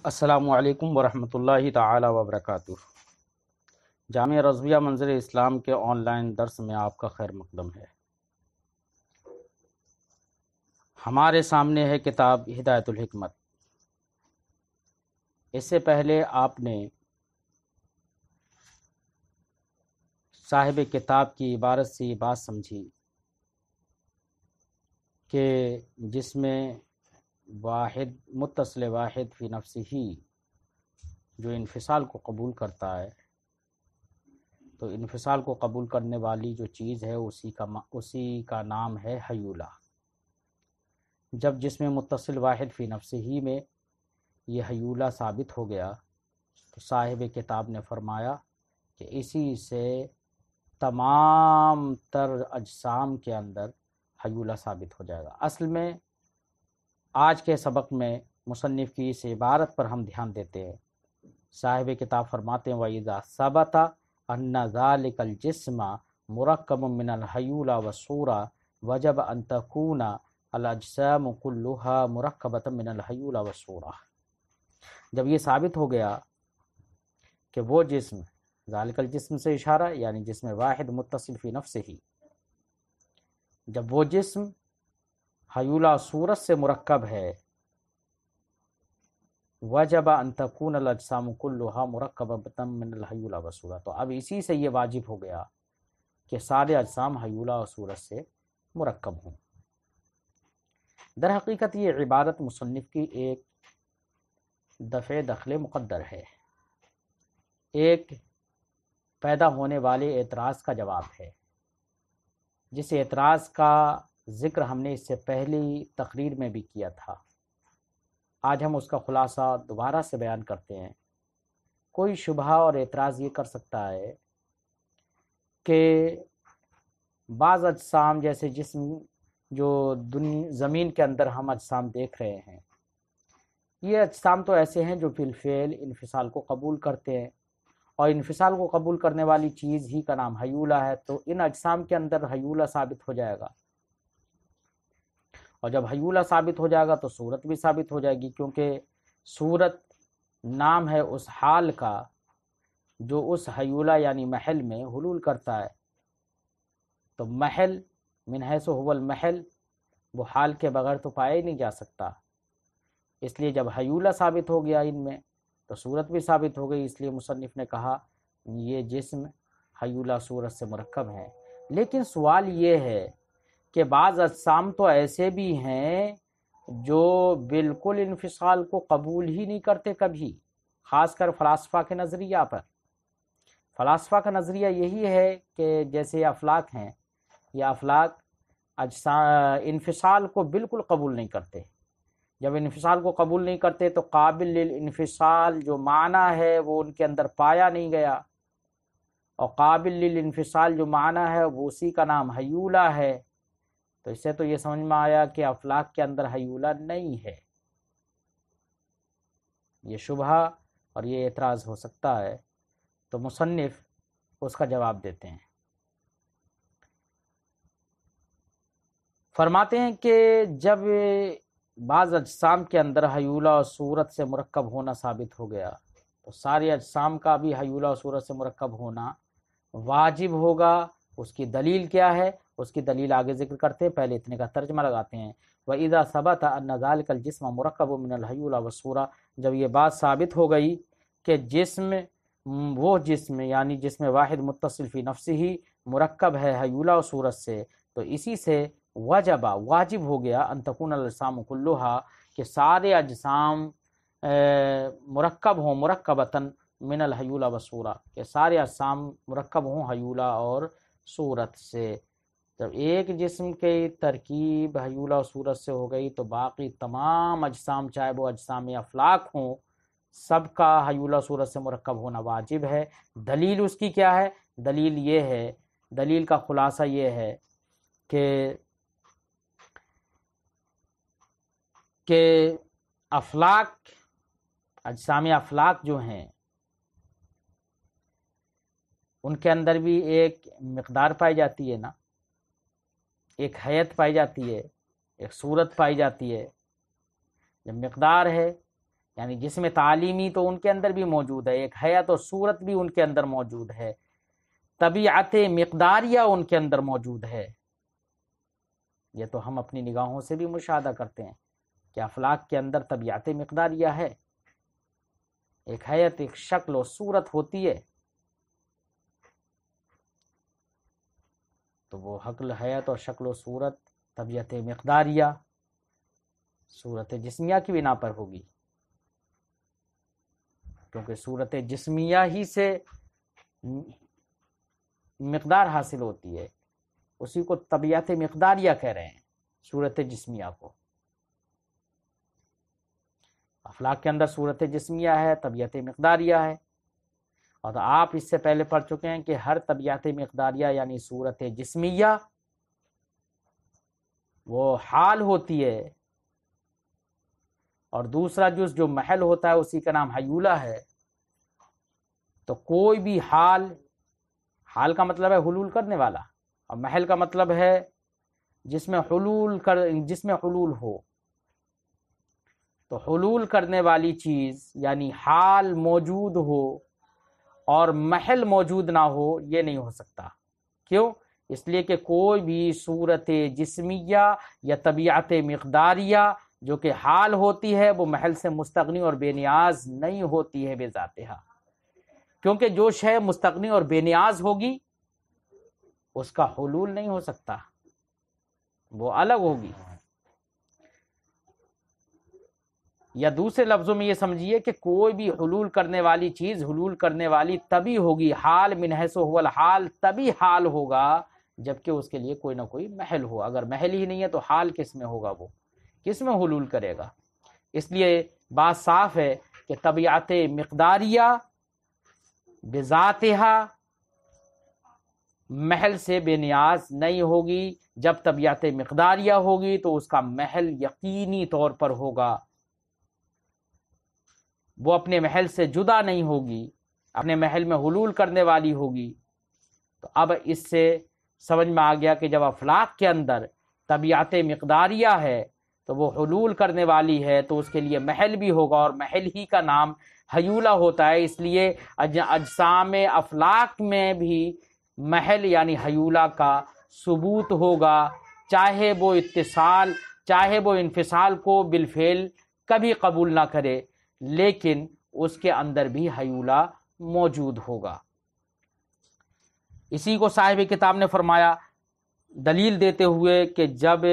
السلام علیکم ورحمۃ اللہ تعالی وبرکاتہ۔ جامعہ رضویہ منظر اسلام کے آن لائن درس میں آپ کا خیر مقدم ہے۔ ہمارے سامنے ہے کتاب ہدایت الحکمت۔ اس سے پہلے آپ نے صاحب کتاب کی عبارت سے یہ بات سمجھی کہ جس میں واحد متصل واحد فی نفسہ ہی جو انفصال کو قبول کرتا ہے، تو انفصال کو قبول کرنے والی جو چیز ہے اسی کا نام ہے حیولہ۔ جب جس میں متصل واحد فی نفسہ ہی میں یہ حیولہ ثابت ہو گیا تو صاحب کتاب نے فرمایا کہ اسی سے تمام تر اجسام کے اندر حیولہ ثابت ہو جائے گا۔ اصل میں آج کے سبق میں مصنف کی اس عبارت پر ہم دھیان دیتے ہیں۔ صاحب کتاب فرماتے ہیں وَإِذَا ثَبَتَ أَنَّ ذَلِكَ الْجِسْمَ مُرَكَّبٌ مِّنَ الْحَيُولَةِ وَالصُّورَةِ وَجَبَ أَن تَكُونَ الْأَجْسَامُ كُلُّهَا مُرَكَّبَةً مِّنَ الْحَيُولَةِ وَالصُّورَةِ، جب یہ ثابت ہو گیا کہ وہ جسم، ذالک الجسم سے اشارہ یعنی جسم واحد متصل فی نفسہ ہی، جب وہ جسم حیولہ صورت سے مرکب ہے، وجب ان تکون الاجسام کلها مرکبۃ من الحیولہ والصورہ، تو اب اسی سے یہ واجب ہو گیا کہ سارے اجسام حیولہ اور صورت سے مرکب ہوں۔ در حقیقت یہ عبارت مصنف کی ایک دفع دخل مقدر ہے، ایک پیدا ہونے والے اعتراض کا جواب ہے، جس اعتراض کا ذکر ہم نے اس سے پہلی تقریر میں بھی کیا تھا۔ آج ہم اس کا خلاصہ دوبارہ سے بیان کرتے ہیں۔ کوئی شبہہ اور اعتراض یہ کر سکتا ہے کہ بعض اجسام جیسے جسم جو زمین کے اندر ہم اجسام دیکھ رہے ہیں، یہ اجسام تو ایسے ہیں جو بالفعل انفصال کو قبول کرتے ہیں، اور انفصال کو قبول کرنے والی چیز ہی کا نام حیولہ ہے، تو ان اجسام کے اندر حیولہ ثابت ہو جائے گا، اور جب حیولہ ثابت ہو جائے گا تو صورت بھی ثابت ہو جائے گی، کیونکہ صورت نام ہے اس حال کا جو اس حیولہ یعنی محل میں حلول کرتا ہے، تو محل من حیث هو المحل، وہ حال کے بغیر تو پایا ہی نہیں جا سکتا، اس لیے جب حیولہ ثابت ہو گیا ان میں تو صورت بھی ثابت ہو گئی، اس لیے مصنف نے کہا یہ جسم حیولہ صورت سے مرکب ہے۔ لیکن سوال یہ ہے کہ بعض اجسام تو ایسے بھی ہیں جو بالکل انفصال کو قبول ہی نہیں کرتے کبھی، خاص کر فلاسفہ کے نظریہ پر۔ فلاسفہ کا نظریہ یہی ہے کہ جیسے افلاک ہیں، یہ افلاک انفصال کو بالکل قبول نہیں کرتے۔ جب انفصال کو قبول نہیں کرتے تو قابل للانفصال جو معنی ہے وہ ان کے اندر پایا نہیں گیا، اور قابل للانفصال جو معنی ہے وہ اسی کا نام حیولہ ہے، تو اس سے تو یہ سمجھ میں آیا کہ افلاک کے اندر حیولہ نہیں ہے۔ یہ شبہہ اور یہ اعتراض ہو سکتا ہے، تو مصنف اس کا جواب دیتے ہیں۔ فرماتے ہیں کہ جب بعض اجسام کے اندر حیولہ اور صورت سے مرکب ہونا ثابت ہو گیا تو سارے اجسام کا بھی حیولہ اور صورت سے مرکب ہونا واجب ہوگا۔ اس کی دلیل کیا ہے؟ اس کی دلیل آگے ذکر کرتے ہیں، پہلے اتنے کا ترجمہ لگاتے ہیں۔ وَإِذَا ثَبَتَ أَنَّ ذَلِكَ الْجِسْمَ مُرَكَّبٌ مِّنَ الْحَيُولَةِ وَالصُّورَةِ، جب یہ بات ثابت ہو گئی کہ وہ جسم یعنی جسم واحد متصل فی نفسہ ہی مرکب ہے حیولہ اور صورت سے، تو اسی سے واجب ہو گیا ان تکون الاجسام کلھا، کہ سارے اجسام مرکب ہوں، مرکبتاً من الحیولہ والصورہ، کہ سارے اجسام مرکب ہوں حیولہ اور صورت سے۔ جب ایک جسم کی ترکیب حیولہ اور صورت سے ہو گئی تو باقی تمام اجسام چاہے وہ اجسام افلاک ہوں، سب کا حیولہ صورت سے مرکب ہونا واجب ہے۔ دلیل اس کی کیا ہے؟ دلیل یہ ہے، دلیل کا خلاصہ یہ ہے کہ افلاک، اجسام افلاک جو ہیں ان کے اندر بھی ایک مقدار پائی جاتی ہے نا، ایک حیت پائی جاتی ہے، ایک صورت پائی جاتی ہے۔ جب مقدار ہے یعنی جسم تعلیمی تو ان کے اندر بھی موجود ہے، ایک حیات و صورت بھی ان کے اندر موجود ہے، طبیعت مقداریہ ان کے اندر موجود ہے۔ یہ تو ہم اپنی نگاہوں سے بھی مشاہدہ کرتے ہیں کہ افلاک کے اندر طبیعت مقداریہ ہے، ایک حیت، ایک شکل و صورت ہوتی ہے، تو وہ حقل حیت اور شکل و صورت طبیعت مقداریہ صورت جسمیہ کی بنا پر ہوگی، کیونکہ صورت جسمیہ ہی سے مقدار حاصل ہوتی ہے، اسی کو طبیعت مقداریہ کہہ رہے ہیں، صورت جسمیہ کو۔ افلاک کے اندر صورت جسمیہ ہے، طبیعت مقداریہ ہے، اور آپ اس سے پہلے پڑھ چکے ہیں کہ ہر طبیعت مقداریہ یعنی صورت جسمیہ وہ حال ہوتی ہے، اور دوسرا جز جو محل ہوتا ہے اسی کا نام حیولہ ہے۔ تو کوئی بھی حال کا مطلب ہے حلول کرنے والا، اور محل کا مطلب ہے جس میں حلول ہو۔ تو حلول کرنے والی چیز یعنی حال موجود ہو اور محل موجود نہ ہو، یہ نہیں ہو سکتا۔ کیوں؟ اس لیے کہ کوئی بھی صورت جسمیہ یا طبیعت مقداریہ جو کہ حال ہوتی ہے وہ محل سے مستغنی اور بے نیاز نہیں ہوتی ہے بذاتہا، کیونکہ جو شے مستغنی اور بے نیاز ہوگی اس کا حلول نہیں ہو سکتا، وہ الگ ہوگی۔ یا دوسرے لفظوں میں یہ سمجھیے کہ کوئی بھی حلول کرنے والی چیز حلول کرنے والی تبھی ہوگی، حال من حیث هو الحال، تبھی حال ہوگا جبکہ اس کے لیے کوئی نہ کوئی محل ہو۔ اگر محل ہی نہیں ہے تو حال کس میں ہوگا، وہ کس میں حلول کرے گا؟ اس لیے بات صاف ہے کہ طبیعت مقداریہ بذاتہا محل سے بے نیاز نہیں ہوگی۔ جب طبیعت مقداریہ ہوگی تو اس کا محل یقینی طور پر ہوگا، وہ اپنے محل سے جدا نہیں ہوگی، اپنے محل میں حلول کرنے والی ہوگی۔ تو اب اس سے سمجھ میں آ گیا کہ جب افلاک کے اندر طبیعت مقداریہ ہے تو وہ حلول کرنے والی ہے، تو اس کے لیے محل بھی ہوگا، اور محل ہی کا نام حیولہ ہوتا ہے۔ اس لیے اجسام افلاک میں بھی محل یعنی حیولہ کا ثبوت ہوگا، چاہے وہ اتصال چاہے وہ انفصال کو بالفعل کبھی قبول نہ کرے، لیکن اس کے اندر بھی حیولہ موجود ہوگا۔ اسی کو صاحب کتاب نے فرمایا دلیل دیتے ہوئے کہ جب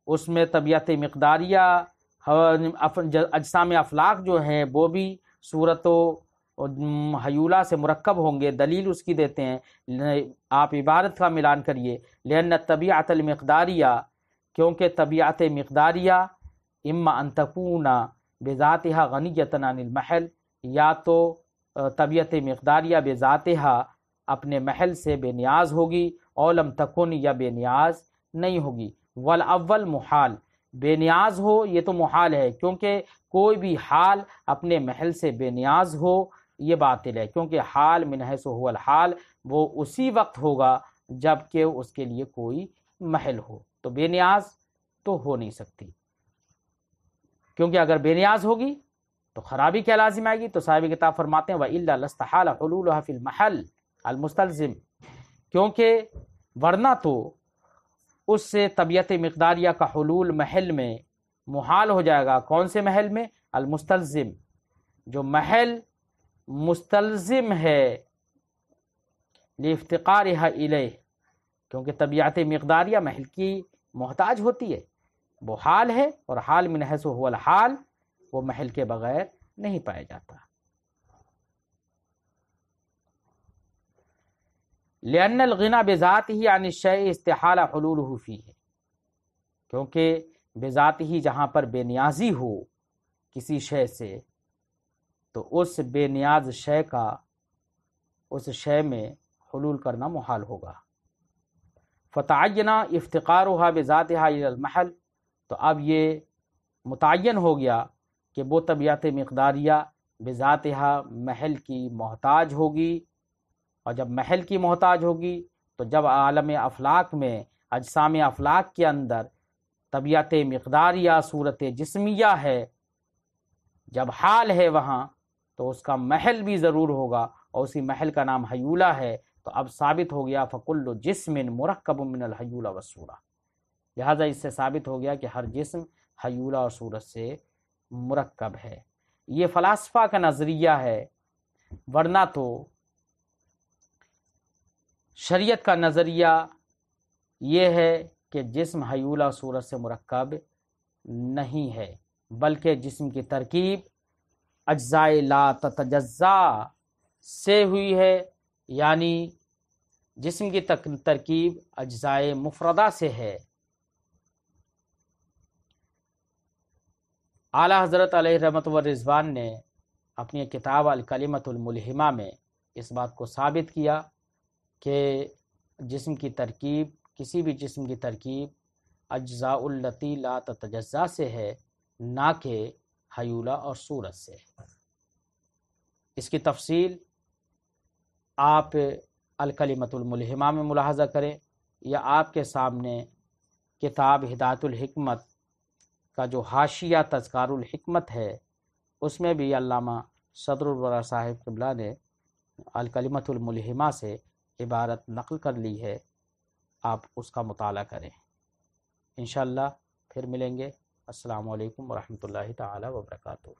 اس میں طبیعت مقداریہ اجسام افلاک جو ہیں وہ بھی صورت و حیولہ سے مرکب ہوں گے، دلیل اس کی دیتے ہیں۔ آپ عبارت کا ملان کریے، لأن الطبیعت المقداریہ، کیونکہ طبیعت مقداریہ اما ان تکون بذاتها غنیۃ عن المحل، یا تو طبیعت مقداریہ بذاتہا اپنے محل سے بے نیاز ہوگی، اور لم تکن یا بے نیاز نہیں ہوگی۔ والاول محال، بے نیاز ہو یہ تو محال ہے، کیونکہ کوئی بھی حال اپنے محل سے بے نیاز ہو یہ باطل ہے، کیونکہ حال من حیث هو الحال وہ اسی وقت ہوگا جب کہ اس کے لیے کوئی محل ہو، تو بے نیاز تو ہو نہیں سکتی، کیونکہ اگر بے نیاز ہوگی تو خرابی کیا لازم آئے گی؟ تو صاحب کتاب فرماتے ہیں وَإِلَّا لَاسْتَحَالَ حُلُولُهَا فِي الْمَحَلِّ الْمُسْتَلْزِمِ، کیونکہ ورنہ تو اس سے طبیعت مقداریہ کا حلول محل میں محال ہو جائے گا۔ کون سے محل میں؟ المستلزم، جو محل مستلزم ہے لافتقارها الیہ، کیونکہ طبیعت مقداریہ محل کی محتاج ہوتی ہے، وہ حال ہے، اور حال من حیث هو الحال وہ محل کے بغیر نہیں پایا جاتا۔ لأن الغنى بذاته عن الشيء استحال حلوله فيه، کیونکہ بذاته جہاں پر بے نیازی ہو کسی شے سے تو اس بے نیاز شے کا اس شے میں حلول کرنا محال ہوگا۔ فتعین افتقارها بذاتها الى المحل، تو اب یہ متعین ہو گیا کہ وہ طبیعت مقداریہ بذاتها محل کی محتاج ہوگی، اور جب محل کی محتاج ہوگی تو جب عالم افلاک میں اجسام افلاک کے اندر طبیعت مقداریہ صورت جسمیہ ہے، جب حال ہے وہاں تو اس کا محل بھی ضرور ہوگا، اور اسی محل کا نام حیولہ ہے، تو اب ثابت ہو گیا فَكُلُّ جِسْمٍ مُرَكَّبٌ مِّنَ الْحَیُولَ وَالصُّورَةِ، لہٰذا اس سے ثابت ہو گیا کہ ہر جسم حیولہ اور صورت سے مرکب ہے۔ یہ فلاسفہ کا نظریہ ہے، ورنہ تو شریعت کا نظریہ یہ ہے کہ جسم حیولہ اور صورت سے مرکب نہیں ہے، بلکہ جسم کی ترکیب اجزائے لا تتجزا سے ہوئی ہے، یعنی جسم کی ترکیب اجزائے مفردہ سے ہے۔ اعلیٰ حضرت علیہ رحمت و رضوان نے اپنی کتاب الکلمۃ الملہمہ میں اس بات کو ثابت کیا کہ جسم کی ترکیب، کسی بھی جسم کی ترکیب اجزاء التی لا تتجزا سے ہے، نہ کہ حیولہ اور صورت سے۔ اس کی تفصیل آپ الکلمۃ الملہمہ میں ملاحظہ کریں، یا آپ کے سامنے کتاب ہدایت الحکمت کا جو حاشیہ تذکار الحکمت ہے، اس میں بھی علامہ صدر الورا صاحب قبلہ نے الکلمۃ الملہمہ سے عبارت نقل کر لی ہے، آپ اس کا مطالعہ کریں۔ انشاءاللہ پھر ملیں گے۔ السلام علیکم ورحمۃ اللہ تعالی وبرکاتہ۔